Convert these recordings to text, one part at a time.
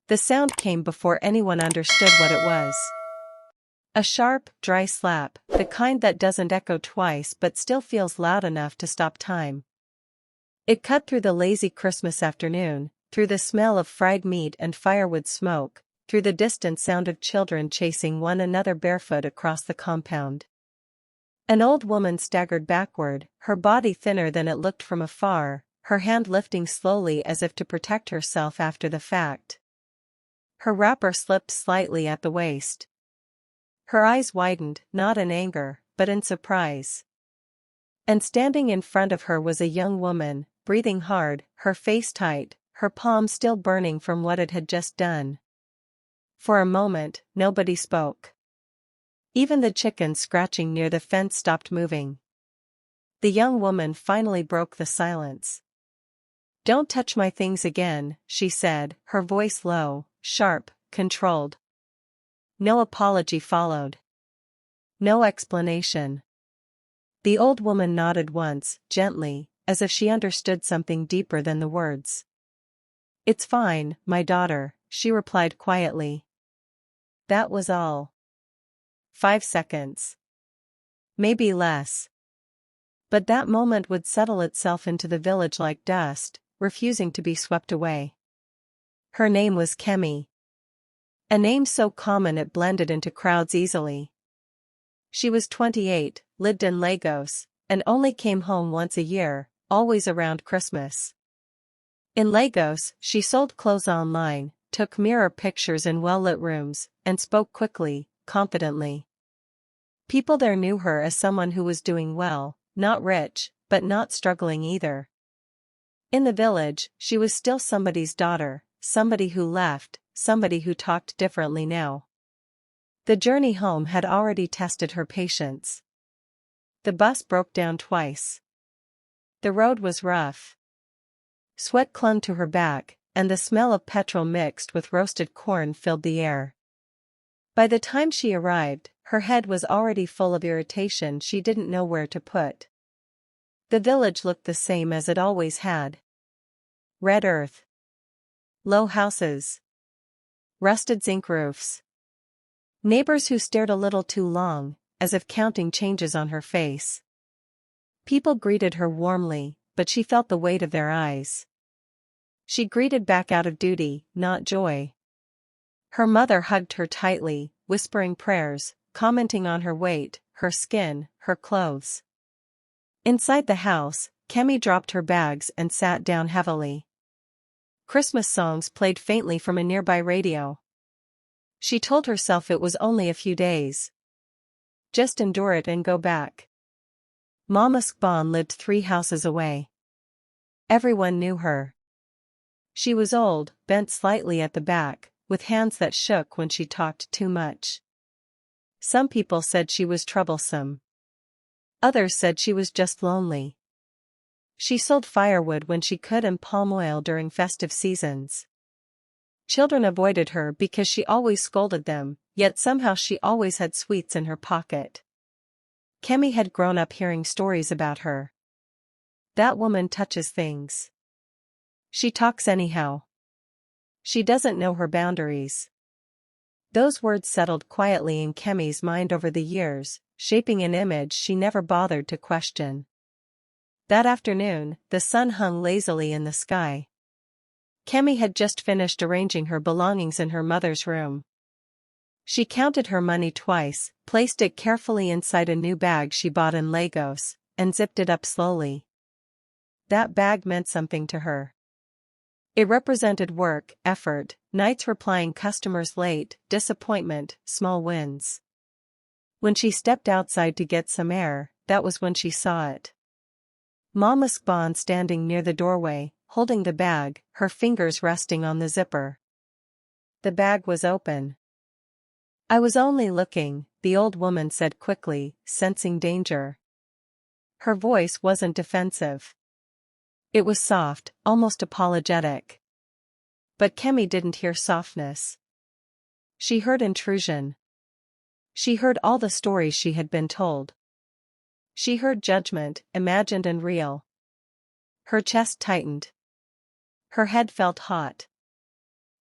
The sound came before anyone understood what it was. A sharp, dry slap, the kind that doesn't echo twice but still feels loud enough to stop time. It cut through the lazy Christmas afternoon, through the smell of fried meat and firewood smoke, through the distant sound of children chasing one another barefoot across the compound. An old woman staggered backward, her body thinner than it looked from afar, her hand lifting slowly as if to protect herself after the fact. Her wrapper slipped slightly at the waist. Her eyes widened, not in anger, but in surprise. And standing in front of her was a young woman, breathing hard, her face tight, her palm still burning from what it had just done. For a moment, nobody spoke. Even the chickens scratching near the fence stopped moving. The young woman finally broke the silence. "Don't touch my things again," she said, her voice low, sharp, controlled. No apology followed. No explanation. The old woman nodded once, gently, as if she understood something deeper than the words. "It's fine, my daughter," she replied quietly. That was all. 5 seconds. Maybe less. But that moment would settle itself into the village like dust, refusing to be swept away. Her name was Kemi. A name so common it blended into crowds easily. She was 28, lived in Lagos, and only came home once a year, always around Christmas. In Lagos, she sold clothes online, took mirror pictures in well-lit rooms, and spoke quickly, confidently. People there knew her as someone who was doing well, not rich, but not struggling either. In the village, she was still somebody's daughter, somebody who left, somebody who talked differently now. The journey home had already tested her patience. The bus broke down twice. The road was rough. Sweat clung to her back, and the smell of petrol mixed with roasted corn filled the air. By the time she arrived, her head was already full of irritation she didn't know where to put. The village looked the same as it always had. Red earth. Low houses. Rusted zinc roofs. Neighbors who stared a little too long, as if counting changes on her face. People greeted her warmly, but she felt the weight of their eyes. She greeted back out of duty, not joy. Her mother hugged her tightly, whispering prayers, commenting on her weight, her skin, her clothes. Inside the house, Kemi dropped her bags and sat down heavily. Christmas songs played faintly from a nearby radio. She told herself it was only a few days. Just endure it and go back. Mama Skban lived 3 houses away. Everyone knew her. She was old, bent slightly at the back, with hands that shook when she talked too much. Some people said she was troublesome. Others said she was just lonely. She sold firewood when she could and palm oil during festive seasons. Children avoided her because she always scolded them, yet somehow she always had sweets in her pocket. Kemi had grown up hearing stories about her. That woman touches things. She talks anyhow. She doesn't know her boundaries. Those words settled quietly in Kemi's mind over the years, shaping an image she never bothered to question. That afternoon, the sun hung lazily in the sky. Kemi had just finished arranging her belongings in her mother's room. She counted her money twice, placed it carefully inside a new bag she bought in Lagos, and zipped it up slowly. That bag meant something to her. It represented work, effort, nights replying customers late, disappointment, small wins. When she stepped outside to get some air, that was when she saw it. Mama Skban standing near the doorway, holding the bag, her fingers resting on the zipper. The bag was open. "I was only looking," the old woman said quickly, sensing danger. Her voice wasn't defensive. It was soft, almost apologetic. But Kemi didn't hear softness. She heard intrusion. She heard all the stories she had been told. She heard judgment, imagined and real. Her chest tightened. Her head felt hot.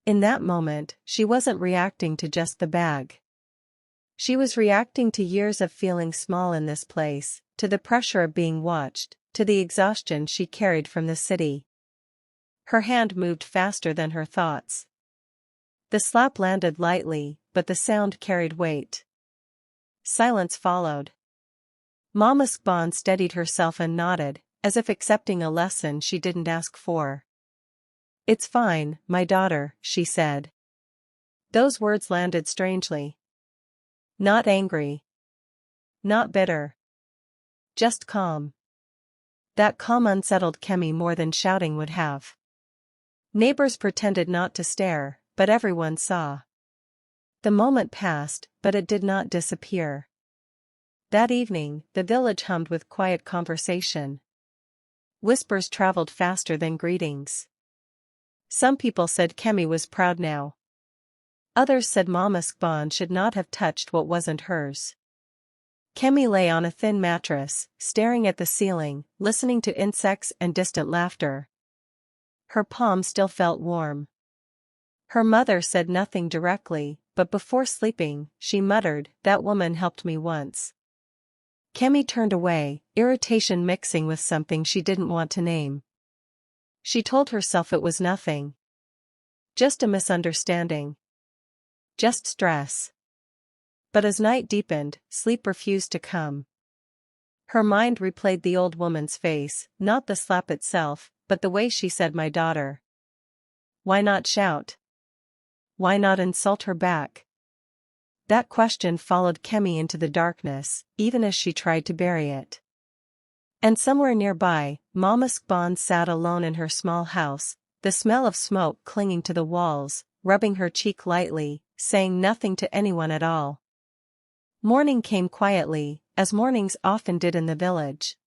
In that moment, she wasn't reacting to just the bag. She was reacting to years of feeling small in this place, to the pressure of being watched, to the exhaustion she carried from the city. Her hand moved faster than her thoughts. The slap landed lightly, but the sound carried weight. Silence followed. Mama Spawn steadied herself and nodded, as if accepting a lesson she didn't ask for. "It's fine, my daughter," she said. Those words landed strangely. Not angry. Not bitter. Just calm. That calm unsettled Kemi more than shouting would have. Neighbors pretended not to stare, but everyone saw. The moment passed, but it did not disappear. That evening, the village hummed with quiet conversation. Whispers traveled faster than greetings. Some people said Kemi was proud now. Others said Mama Spawn should not have touched what wasn't hers. Kemi lay on a thin mattress, staring at the ceiling, listening to insects and distant laughter. Her palm still felt warm. Her mother said nothing directly, but before sleeping, she muttered, "That woman helped me once." Kemi turned away, irritation mixing with something she didn't want to name. She told herself it was nothing. Just a misunderstanding. Just stress. But as night deepened, sleep refused to come. Her mind replayed the old woman's face, not the slap itself, but the way she said "my daughter." Why not shout? Why not insult her back? That question followed Kemi into the darkness, even as she tried to bury it. And somewhere nearby, Mama Spawn sat alone in her small house, the smell of smoke clinging to the walls, rubbing her cheek lightly, saying nothing to anyone at all. Morning came quietly, as mornings often did in the village.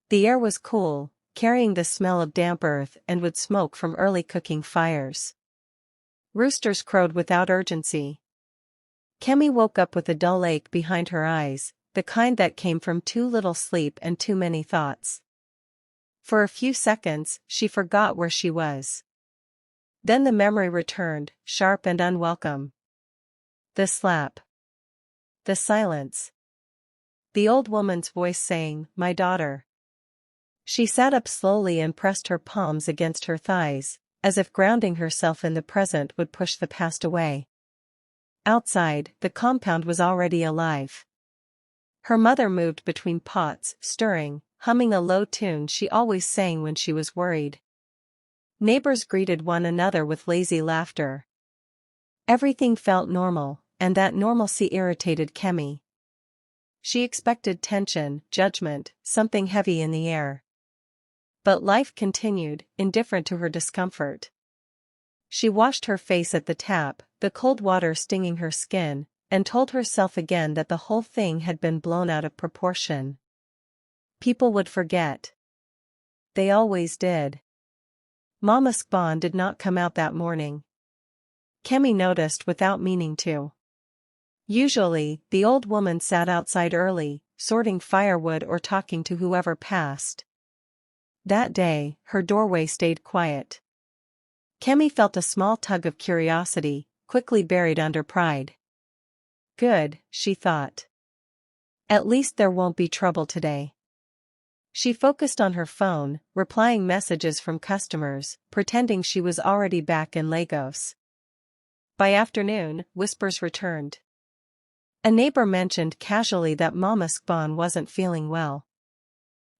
The air was cool, carrying the smell of damp earth and wood smoke from early cooking fires. Roosters crowed without urgency. Kemi woke up with a dull ache behind her eyes, the kind that came from too little sleep and too many thoughts. For a few seconds, she forgot where she was. Then the memory returned, sharp and unwelcome. The slap. The silence. The old woman's voice saying, "My daughter." She sat up slowly and pressed her palms against her thighs, as if grounding herself in the present would push the past away. Outside, the compound was already alive. Her mother moved between pots, stirring, humming a low tune she always sang when she was worried. Neighbors greeted one another with lazy laughter. Everything felt normal, and that normalcy irritated Kemi. She expected tension, judgment, something heavy in the air. But life continued, indifferent to her discomfort. She washed her face at the tap, the cold water stinging her skin, and told herself again that the whole thing had been blown out of proportion. People would forget. They always did. Mama Spawn did not come out that morning. Kemi noticed without meaning to. Usually, the old woman sat outside early, sorting firewood or talking to whoever passed. That day, her doorway stayed quiet. Kemi felt a small tug of curiosity, quickly buried under pride. Good, she thought. At least there won't be trouble today. She focused on her phone, replying messages from customers, pretending she was already back in Lagos. By afternoon, whispers returned. A neighbor mentioned casually that Mama Spawn wasn't feeling well.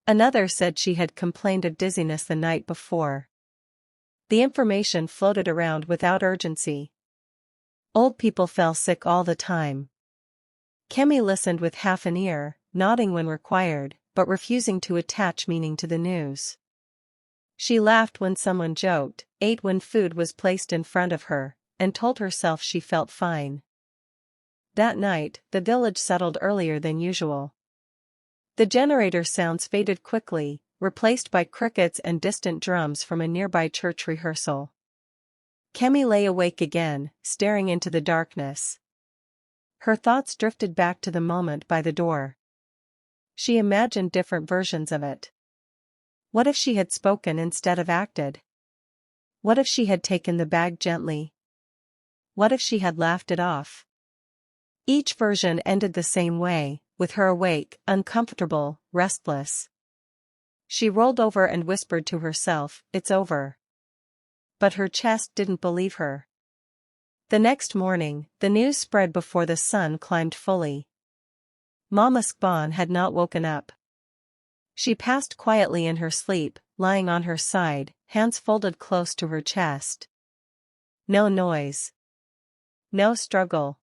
Another said she had complained of dizziness the night before. The information floated around without urgency. Old people fell sick all the time. Kemi listened with half an ear, nodding when required, but refusing to attach meaning to the news. She laughed when someone joked, ate when food was placed in front of her, and told herself she felt fine. That night, the village settled earlier than usual. The generator sounds faded quickly, replaced by crickets and distant drums from a nearby church rehearsal. Kemi lay awake again, staring into the darkness. Her thoughts drifted back to the moment by the door. She imagined different versions of it. What if she had spoken instead of acted? What if she had taken the bag gently? What if she had laughed it off? Each version ended the same way, with her awake, uncomfortable, restless. She rolled over and whispered to herself, "It's over." But her chest didn't believe her. The next morning, the news spread before the sun climbed fully. Mama Skban had not woken up. She passed quietly in her sleep, lying on her side, hands folded close to her chest. No noise. No struggle.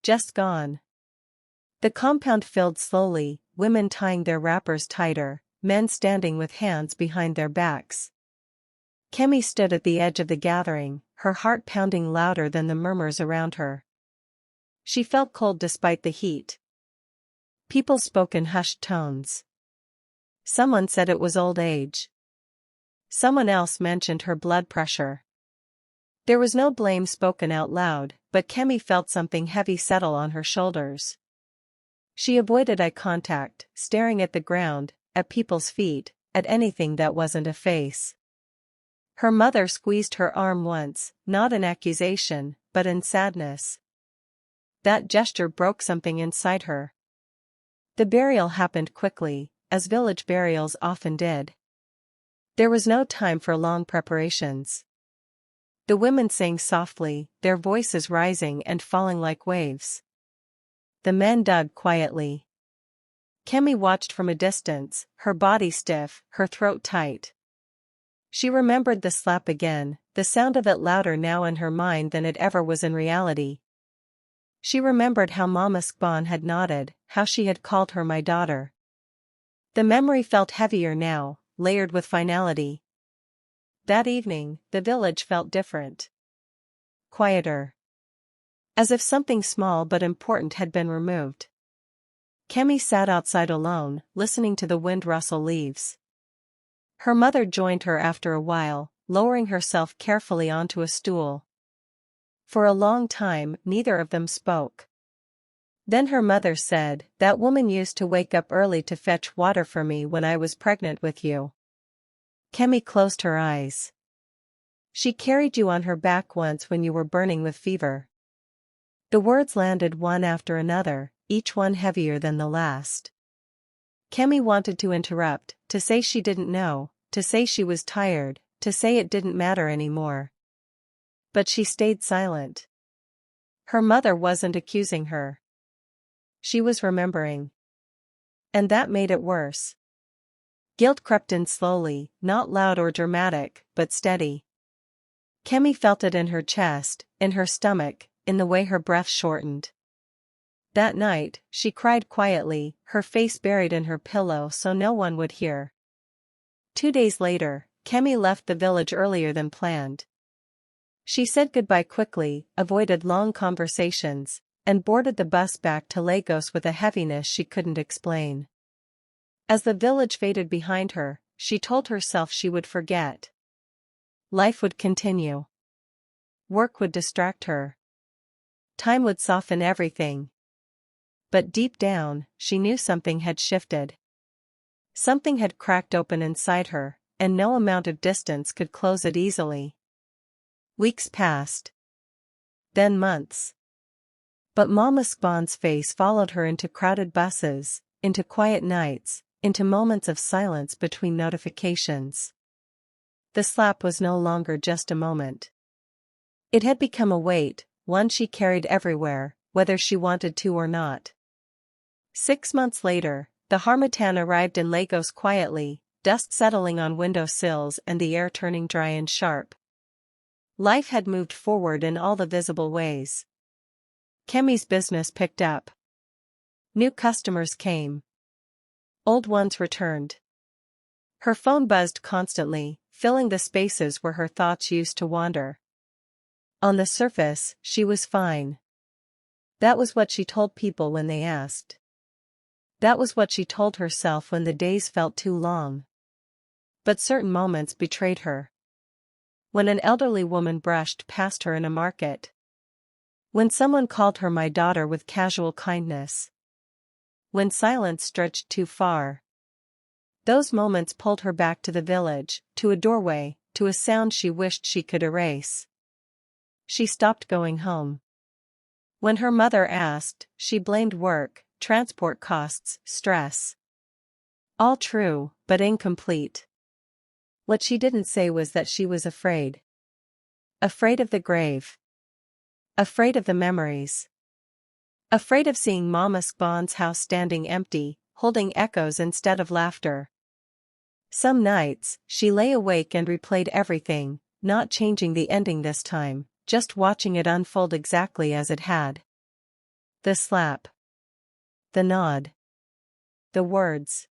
Just gone. The compound filled slowly, women tying their wrappers tighter, men standing with hands behind their backs. Kemi stood at the edge of the gathering, her heart pounding louder than the murmurs around her. She felt cold despite the heat. People spoke in hushed tones. Someone said it was old age. Someone else mentioned her blood pressure. There was no blame spoken out loud, but Kemi felt something heavy settle on her shoulders. She avoided eye contact, staring at the ground, at people's feet, at anything that wasn't a face. Her mother squeezed her arm once, not in accusation, but in sadness. That gesture broke something inside her. The burial happened quickly, as village burials often did. There was no time for long preparations. The women sang softly, their voices rising and falling like waves. The men dug quietly. Kemi watched from a distance, her body stiff, her throat tight. She remembered the slap again, the sound of it louder now in her mind than it ever was in reality. She remembered how Mama Skban had nodded, how she had called her my daughter. The memory felt heavier now, layered with finality. That evening, the village felt different. Quieter. As if something small but important had been removed. Kemi sat outside alone, listening to the wind rustle leaves. Her mother joined her after a while, lowering herself carefully onto a stool. For a long time, neither of them spoke. Then her mother said, "That woman used to wake up early to fetch water for me when I was pregnant with you." Kemi closed her eyes. "She carried you on her back once when you were burning with fever." The words landed one after another, each one heavier than the last. Kemi wanted to interrupt, to say she didn't know, to say she was tired, to say it didn't matter anymore. But she stayed silent. Her mother wasn't accusing her. She was remembering. And that made it worse. Guilt crept in slowly, not loud or dramatic, but steady. Kemi felt it in her chest, in her stomach, in the way her breath shortened. That night, she cried quietly, her face buried in her pillow so no one would hear. 2 days later, Kemi left the village earlier than planned. She said goodbye quickly, avoided long conversations, and boarded the bus back to Lagos with a heaviness she couldn't explain. As the village faded behind her, she told herself she would forget. Life would continue. Work would distract her. Time would soften everything. But deep down, she knew something had shifted. Something had cracked open inside her, and no amount of distance could close it easily. Weeks passed. Then months. But Mama Skban's face followed her into crowded buses, into quiet nights, into moments of silence between notifications. The slap was no longer just a moment. It had become a weight, one she carried everywhere, whether she wanted to or not. 6 months later, the Harmattan arrived in Lagos quietly, dust settling on window sills and the air turning dry and sharp. Life had moved forward in all the visible ways. Kemi's business picked up. New customers came. Old ones returned. Her phone buzzed constantly, filling the spaces where her thoughts used to wander. On the surface, she was fine. That was what she told people when they asked. That was what she told herself when the days felt too long. But certain moments betrayed her. When an elderly woman brushed past her in a market. When someone called her my daughter with casual kindness. When silence stretched too far. Those moments pulled her back to the village, to a doorway, to a sound she wished she could erase. She stopped going home. When her mother asked, she blamed work, transport costs, stress. All true, but incomplete. What she didn't say was that she was afraid. Afraid of the grave. Afraid of the memories. Afraid of seeing Mama Spawn's house standing empty, holding echoes instead of laughter. Some nights, she lay awake and replayed everything, not changing the ending this time, just watching it unfold exactly as it had. The slap. The nod. The words.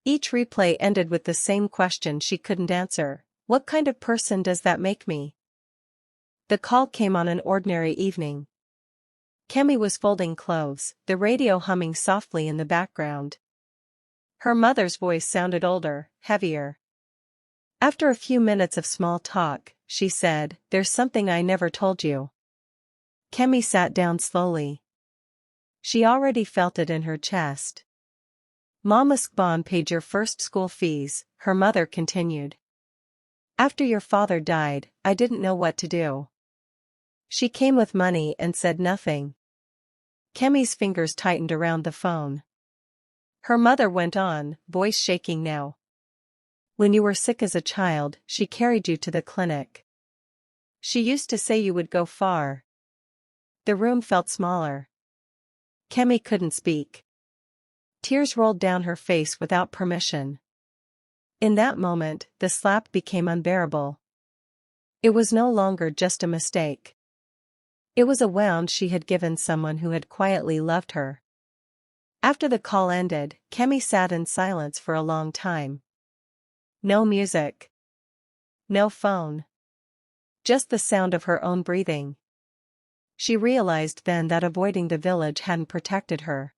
Each replay ended with the same question she couldn't answer: what kind of person does that make me? The call came on an ordinary evening. Kemi was folding clothes, the radio humming softly in the background. Her mother's voice sounded older, heavier. After a few minutes of small talk, she said, "There's something I never told you." Kemi sat down slowly. She already felt it in her chest. "Mama Spawn paid your first school fees," her mother continued. "After your father died, I didn't know what to do. She came with money and said nothing." Kemi's fingers tightened around the phone. Her mother went on, voice shaking now. "When you were sick as a child, she carried you to the clinic. She used to say you would go far." The room felt smaller. Kemi couldn't speak. Tears rolled down her face without permission. In that moment, the slap became unbearable. It was no longer just a mistake. It was a wound she had given someone who had quietly loved her. After the call ended, Kemi sat in silence for a long time. No music. No phone. Just the sound of her own breathing. She realized then that avoiding the village hadn't protected her.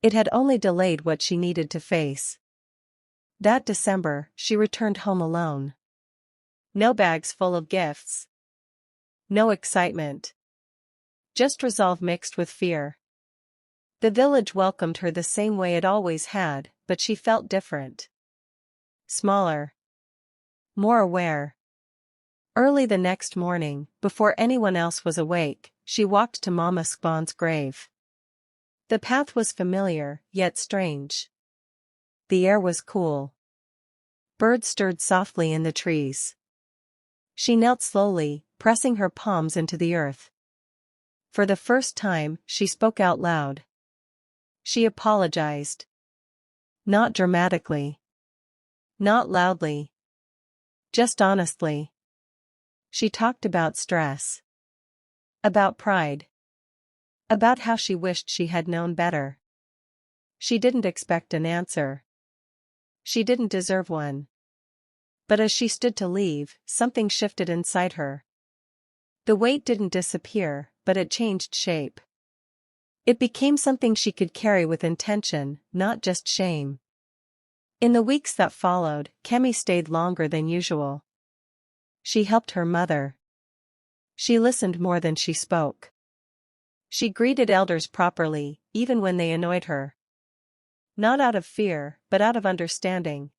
It had only delayed what she needed to face. That December, she returned home alone. No bags full of gifts. No excitement. Just resolve mixed with fear. The village welcomed her the same way it always had, but she felt different. Smaller. More aware. Early the next morning, before anyone else was awake, she walked to Mama Spawn's grave. The path was familiar, yet strange. The air was cool. Birds stirred softly in the trees. She knelt slowly, pressing her palms into the earth. For the first time, she spoke out loud. She apologized. Not dramatically. Not loudly. Just honestly. She talked about stress. About pride. About how she wished she had known better. She didn't expect an answer. She didn't deserve one. But as she stood to leave, something shifted inside her. The weight didn't disappear, but it changed shape. It became something she could carry with intention, not just shame. In the weeks that followed, Kemi stayed longer than usual. She helped her mother. She listened more than she spoke. She greeted elders properly, even when they annoyed her. Not out of fear, but out of understanding.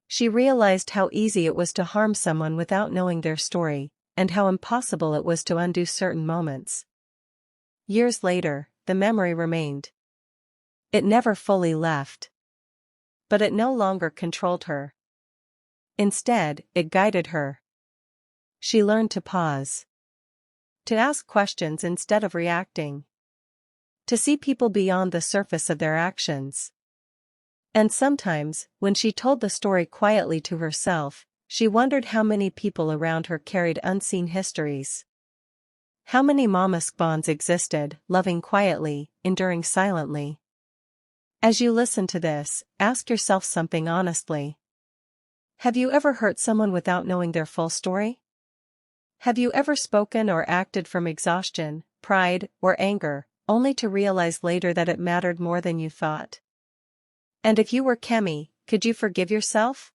She realized how easy it was to harm someone without knowing their story, and how impossible it was to undo certain moments. Years later, the memory remained. It never fully left. But it no longer controlled her. Instead, it guided her. She learned to pause. To ask questions instead of reacting. To see people beyond the surface of their actions. And sometimes, when she told the story quietly to herself, she wondered how many people around her carried unseen histories. How many Mama Spawns existed, loving quietly, enduring silently. As you listen to this, ask yourself something honestly. Have you ever hurt someone without knowing their full story? Have you ever spoken or acted from exhaustion, pride, or anger, only to realize later that it mattered more than you thought? And if you were Kemi, could you forgive yourself?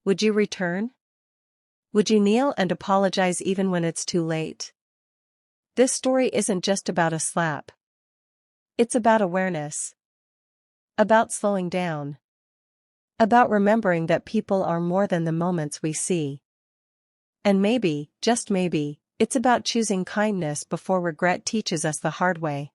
Would you return? Would you kneel and apologize even when it's too late? This story isn't just about a slap. It's about awareness. About slowing down. About remembering that people are more than the moments we see. And maybe, just maybe, it's about choosing kindness before regret teaches us the hard way.